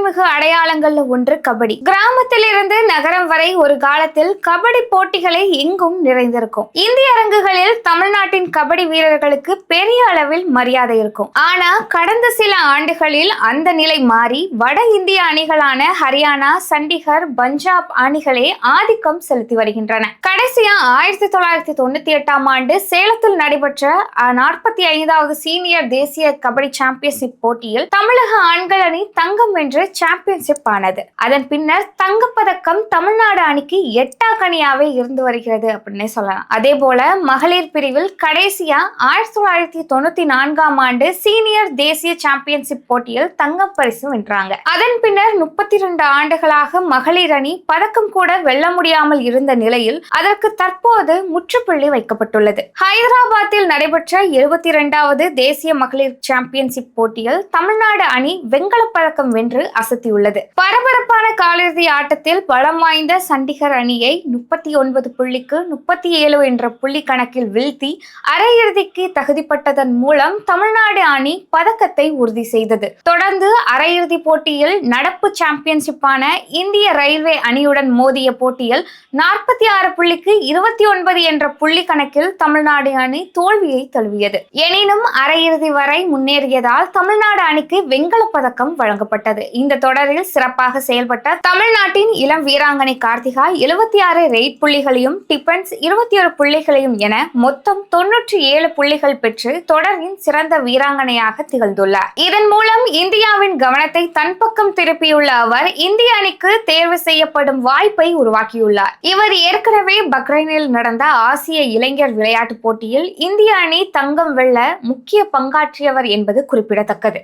சிறப்புமிகு அடையாளங்கள்ல ஒன்று கபடி. கிராமத்திலிருந்து நகரம் வரை ஒரு காலத்தில் கபடி போட்டிகளை எங்கும் நிறைந்திருக்கும். இந்திய அரங்குகளில் தமிழ்நாட்டின் கபடி வீரர்களுக்கு பெரிய அளவில் மரியாதை இருக்கும். ஆனா கடந்த சில ஆண்டுகளில் அந்த நிலை மாறி வட இந்திய அணிகளான ஹரியானா, சண்டிகர், பஞ்சாப் அணிகளே ஆதிக்கம் செலுத்தி வருகின்றன. கடைசியா 1998ஆம் ஆண்டு சேலத்தில் நடைபெற்ற 45வது சீனியர் தேசிய கபடி சாம்பியன்ஷிப் போட்டியில் தமிழக ஆண்கள் அணி தங்கம் வென்று சாம்பியன்ஷிப் ஆனது. அதன் பின்னர் தங்கப்பதக்கம் தமிழ்நாடு அணிக்கு எட்டாக்கணியாவே இருந்து வருகிறது அப்படின்னு சொல்லலாம். அதே போல மகளிர் பிரிவில் கடைசியா 1994ஆம் ஆண்டு சீனியர் தேசிய சாம்பியன்ஷிப் போட்டியில் தங்கம் பரிசு வென்றாங்க. அதன் பின்னர் 32 ஆண்டுகளாக மகளிர் அணி பதக்கம் கூட வெல்ல முடியாமல் இருந்த நிலையில் அதற்கு தற்போது முற்றுப்புள்ளி வைக்கப்பட்டுள்ளது. ஹைதராபாத்தில் நடைபெற்ற 72வது தேசிய மகளிர் சாம்பியன்ஷிப் போட்டியில் தமிழ்நாடு அணி வெண்கலப் பதக்கம் வென்று அசத்தியுள்ளது. பரபரப்பான காலிறுதி ஆட்டத்தில் பலம் வாய்ந்த சண்டிகர் அணியை 39 புள்ளிக்கு 37 என்ற புள்ளி கணக்கில் வீழ்த்தி அரையிறுதிக்கு தகுதிப்பட்டதன் மூலம் தமிழ்நாடு அணி பதக்கத்தை உறுதி செய்தது. தொடர்ந்து அரையிறுதி போட்டியில் நடப்பு சாம்பியன்ஷிப்பான இந்திய ரயில்வே அணியுடன் மோதிய போட்டியில் 46 புள்ளிக்கு 29 என்ற புள்ளி கணக்கில் தமிழ்நாடு அணி தோல்வியை தழுவியது. எனினும் அரையிறுதி வரை முன்னேறியதால் தமிழ்நாடு அணிக்கு வெண்கலப் பதக்கம் வழங்கப்பட்டது. இந்த தொடரில் சிறப்பாக செயல்பட்ட தமிழ்நாட்டின் இளம் வீராங்கனை கார்த்திகா 76 ரெய்ட் புள்ளிகளையும் டிபென்ஸ் 21 புள்ளிகளையும் என மொத்தம் 97 புள்ளிகள் பெற்று தொடரின் சிறந்த வீராங்கனையாக திகழ்ந்துள்ளார். இதன் மூலம் இந்தியாவின் கவனத்தை தன் பக்கம் திருப்பியுள்ள அவர் இந்திய அணிக்கு தேர்வு செய்யப்படும் வாய்ப்பை உருவாக்கியுள்ளார். இவர் ஏற்கனவே பக்ரைனில் நடந்த ஆசிய இளைஞர் விளையாட்டுப் போட்டியில் இந்திய அணி தங்கம் வெல்ல முக்கிய பங்காற்றியவர் என்பது குறிப்பிடத்தக்கது.